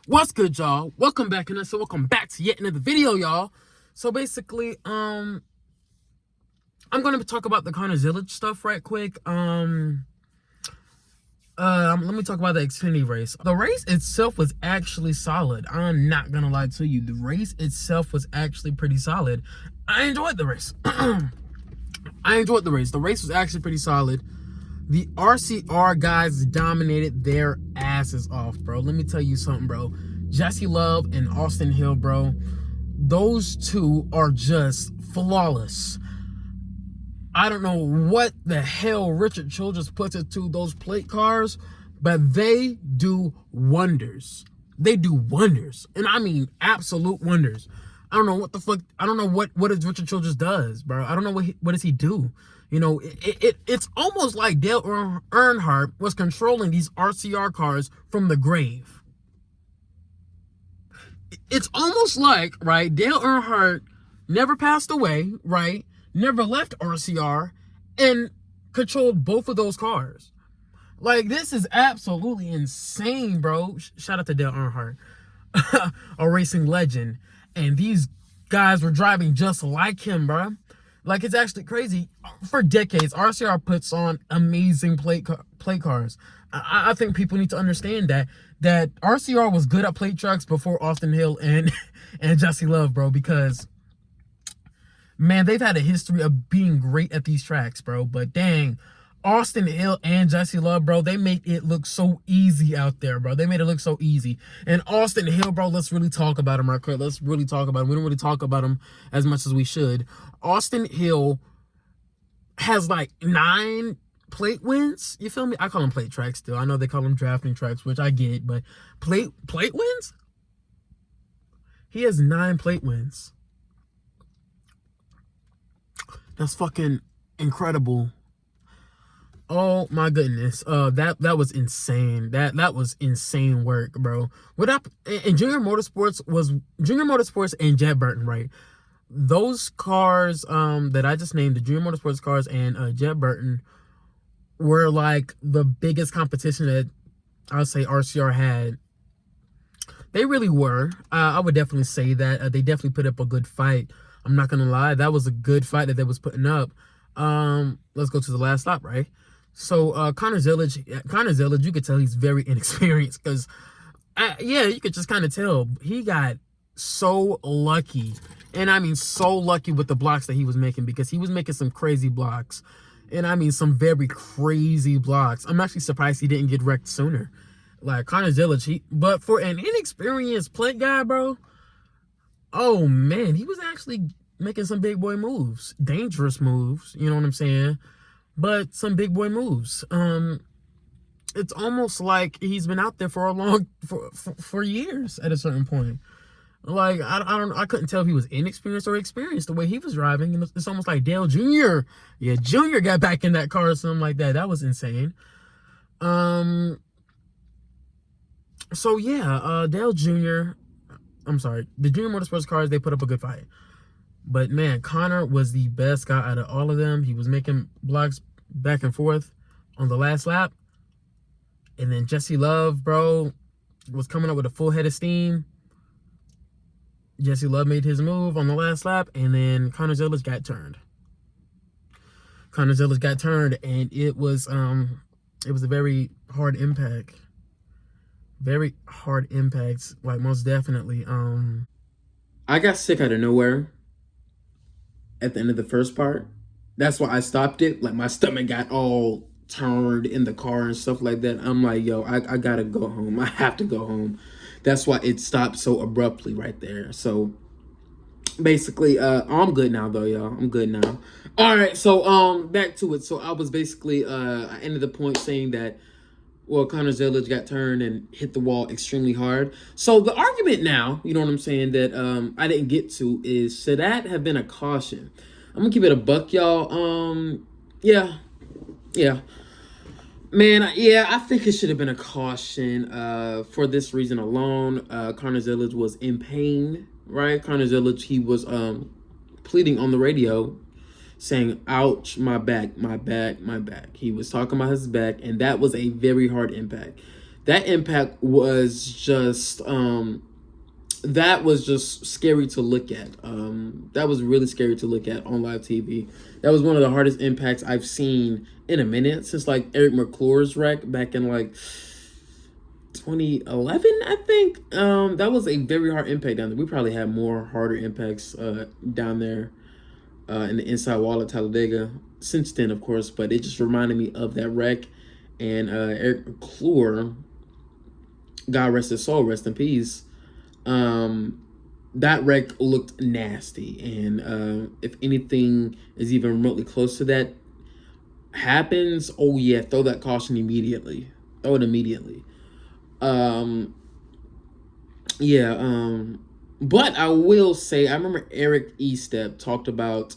What's good, y'all? Welcome back, and so welcome back to yet another video, y'all. So basically, I'm gonna talk about the Connor Zillisch stuff right quick. Let me talk about the Xfinity race. The race itself was actually solid. I'm not gonna lie to you. The race itself was actually pretty solid. I enjoyed the race. I enjoyed the race. The race was actually pretty solid. The RCR guys dominated their asses off, bro. Let me tell you something, bro. Jesse Love and Austin Hill, bro. Those two are just flawless. I don't know what the hell Richard Childress puts into those plate cars, but they do wonders. They do wonders. And I mean absolute wonders. I don't know what the fuck. I don't know what is Richard Childress does, bro. I don't know what does he do. You know, it's almost like Dale Earnhardt was controlling these RCR cars from the grave. It's almost like, right, Dale Earnhardt never passed away, right? Never left RCR and controlled both of those cars. Like, this is absolutely insane, bro. Shout out to Dale Earnhardt, a racing legend. And these guys were driving just like him, bro. Like, it's actually crazy. For decades, RCR puts on amazing plate cars. I think people need to understand that RCR was good at plate trucks before Austin Hill and Jesse Love, bro, because man, they've had a history of being great at these tracks, bro. But dang, Austin Hill and Jesse Love, bro, they made it look so easy out there, bro. They made it look so easy. And Austin Hill, bro, let's really talk about him right quick. Let's really talk about him. We don't really talk about him as much as we should. Austin Hill has like 9 plate wins. You feel me? I call them plate tracks still. I know they call them drafting tracks, which I get, but plate wins? He has 9 plate wins. That's fucking incredible. Oh my goodness. That was insane. That was insane work, bro. What up? And Junior Motorsports and Jed Burton, right? Those cars that I just named, the Junior Motorsports cars and Jed Burton, were like the biggest competition that I'll say RCR had. They really were. I would definitely say that. They definitely put up a good fight. I'm not gonna lie, that was a good fight that they was putting up. Let's go to the last lap, right? So Connor Zillisch, you could tell he's very inexperienced because, yeah, you could just kind of tell he got so lucky, and I mean so lucky with the blocks that he was making, because he was making some crazy blocks, and I mean some very crazy blocks. I'm actually surprised he didn't get wrecked sooner. Like Connor Zillisch, but for an inexperienced plate guy, bro. Oh man, he was actually making some big boy moves, dangerous moves. You know what I'm saying? But some big boy moves. It's almost like he's been out there for years at a certain point. Like I couldn't tell if he was inexperienced or experienced the way he was driving. And it's almost like Dale Jr. Yeah, Jr. got back in that car or something like that. That was insane. So yeah, Dale Jr. I'm sorry, the Junior Motorsports cars, they put up a good fight. But man, Connor was the best guy out of all of them. He was making blocks back and forth on the last lap. And then Jesse Love, bro, was coming up with a full head of steam. Jesse Love made his move on the last lap, and then Connor Zillisch got turned. And it was a very hard impact. Very hard impacts, like most definitely. I got sick out of nowhere at the end of the first part. That's why I stopped it. Like, my stomach got all turned in the car and stuff like that. I'm like, yo, I gotta go home. I have to go home. That's why it stopped so abruptly right there. So basically, I'm good now though, y'all. I'm good now. All right, so back to it. So I was basically I ended the point saying that, well, Connor Zillisch got turned and hit the wall extremely hard. So the argument now, you know what I'm saying, that I didn't get to is, should that have been a caution? I'm gonna keep it a buck, y'all. Yeah. Man, yeah, I think it should have been a caution for this reason alone. Connor Zillisch was in pain, right? Connor Zillisch, he was pleading on the radio, saying, ouch, my back, my back, my back. He was talking about his back, and that was a very hard impact. That impact was just that was just scary to look at. That was really scary to look at on live TV. That was one of the hardest impacts I've seen in a minute since like Eric McClure's wreck back in like 2011, I think. That was a very hard impact down there. We probably had more harder impacts down there in the inside wall at Talladega since then, of course. But it just reminded me of that wreck. And Eric McClure, God rest his soul, rest in peace. That wreck looked nasty, and if anything is even remotely close to that happens, oh yeah, throw that caution immediately. Throw it immediately. Um, yeah. But I will say, I remember Eric Estep talked about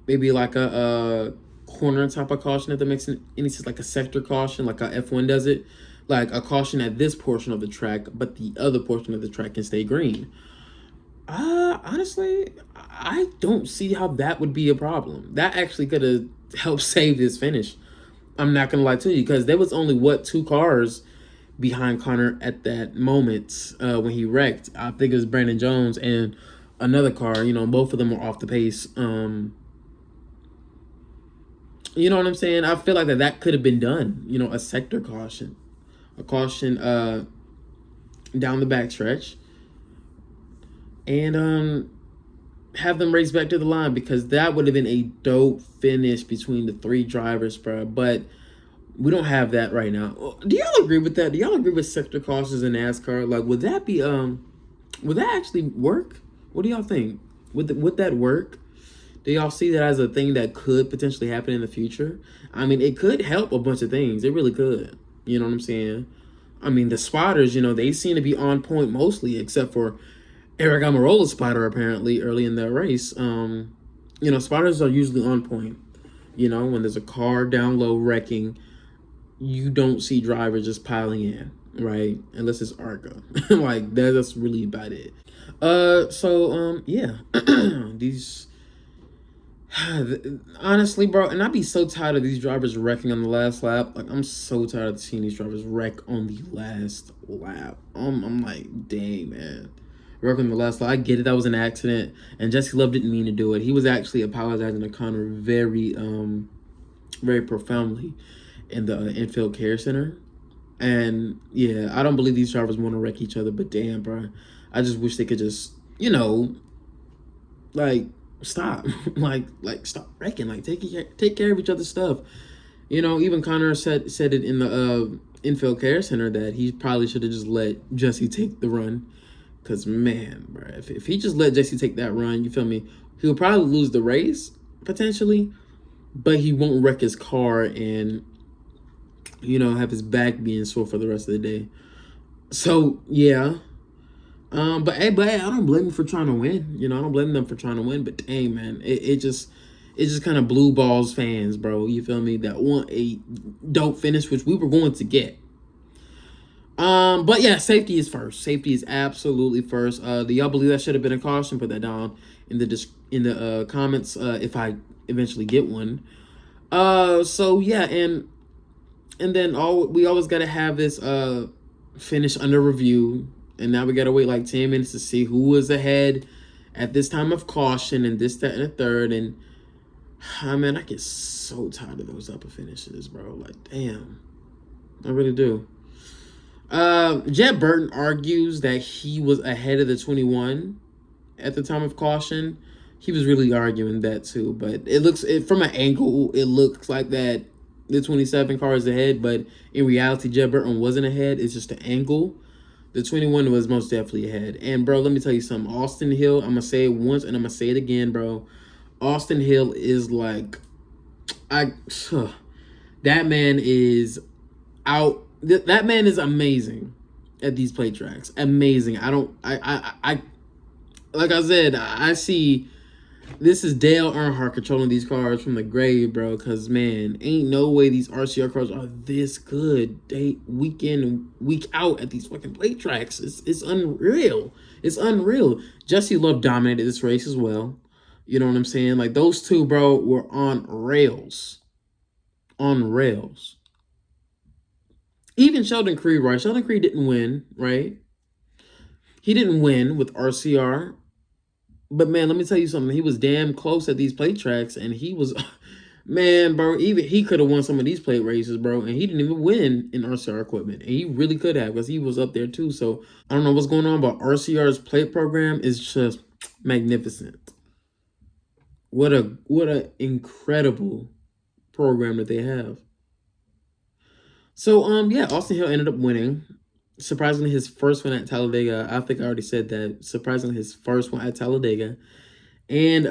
maybe like a corner type of caution, if that makes any sense, like a sector caution, like a F1 does it, like a caution at this portion of the track, but the other portion of the track can stay green. Honestly, I don't see how that would be a problem. That actually could have helped save his finish. I'm not gonna lie to you, because there was only what, two cars behind Connor at that moment when he wrecked. I think it was Brandon Jones and another car. You know, both of them were off the pace. You know what I'm saying? I feel like that could have been done. You know, a sector caution, a caution down the backstretch, and have them race back to the line, because that would have been a dope finish between the three drivers, bro. But we don't have that right now. Do y'all agree with that? Do y'all agree with sector cautions in NASCAR? Like, would that be would that actually work? What do y'all think? Would that work? Do y'all see that as a thing that could potentially happen in the future? I mean, it could help a bunch of things. It really could. You know what I'm saying? I mean, the spotters, you know, they seem to be on point mostly, except for Eric Almirola's spotter apparently early in that race. You know, spotters are usually on point. You know, when there's a car down low wrecking, you don't see drivers just piling in, right? Unless it's ARCA. Like that's really about it. Yeah. These honestly, bro, and I'd be so tired of these drivers wrecking on the last lap. Like, I'm so tired of seeing these drivers wreck on the last lap. I'm like, dang, man. Wreck on the last lap. I get it, that was an accident, and Jesse Love didn't mean to do it. He was actually apologizing to Connor very profoundly in the infield care center. And yeah, I don't believe these drivers want to wreck each other, but damn, bro, I just wish they could just, you know, like stop, like stop wrecking, like take care of each other's stuff. You know, even Connor said it in the infield care center that he probably should have just let Jesse take the run. Cause man, bro, if he just let Jesse take that run, you feel me? He'll probably lose the race potentially, but he won't wreck his car and, you know, have his back being sore for the rest of the day. So yeah. But hey, I don't blame them for trying to win. You know, I don't blame them for trying to win. But dang, man, it just kind of blue balls fans, bro. You feel me? That want a dope finish, which we were going to get. But yeah, safety is first. Safety is absolutely first. Do y'all believe that should have been a caution? Put that down in the comments if I eventually get one. So yeah, and then we always gotta have this finish under review. And now we gotta wait like 10 minutes to see who was ahead at this time of caution and this, that, and the third. And man, I get so tired of those upper finishes, bro. Like, damn, I really do. Jed Burton argues that he was ahead of the 21 at the time of caution. He was really arguing that too, but from an angle, it looks like that the 27 car is ahead, but in reality, Jed Burton wasn't ahead. It's just an angle. The 21 was most definitely ahead. And, bro, let me tell you something. Austin Hill, I'm going to say it once and I'm going to say it again, bro. Austin Hill is like, that man is out. That man is amazing at these play tracks. Amazing. Like I said, I see this is Dale Earnhardt controlling these cars from the grave, bro. Because, man, ain't no way these RCR cars are this good week in and week out at these fucking plate tracks. It's unreal. It's unreal. Jesse Love dominated this race as well. You know what I'm saying? Like, those two, bro, were on rails. On rails. Even Sheldon Creed, right? Sheldon Creed didn't win, right? He didn't win with RCR. But man, let me tell you something. He was damn close at these plate tracks, and he was, man, bro. Even he could have won some of these plate races, bro, and he didn't even win in RCR equipment, and he really could have because he was up there too. So I don't know what's going on, but RCR's plate program is just magnificent. What a incredible program that they have. So yeah, Austin Hill ended up winning. Surprisingly, his first one at Talladega. I think I already said that. Surprisingly, his first one at Talladega. And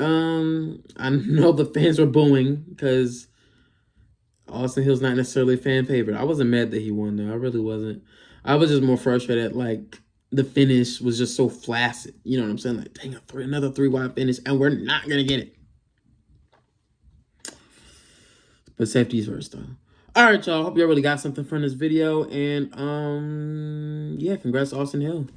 I know the fans were booing because Austin Hill's not necessarily a fan favorite. I wasn't mad that he won though. I really wasn't. I was just more frustrated at like the finish was just so flaccid. You know what I'm saying? Like, dang, another 3 wide finish, and we're not gonna get it. But safety's first though. All right, y'all. Hope y'all really got something from this video, and yeah, congrats to Austin Hill.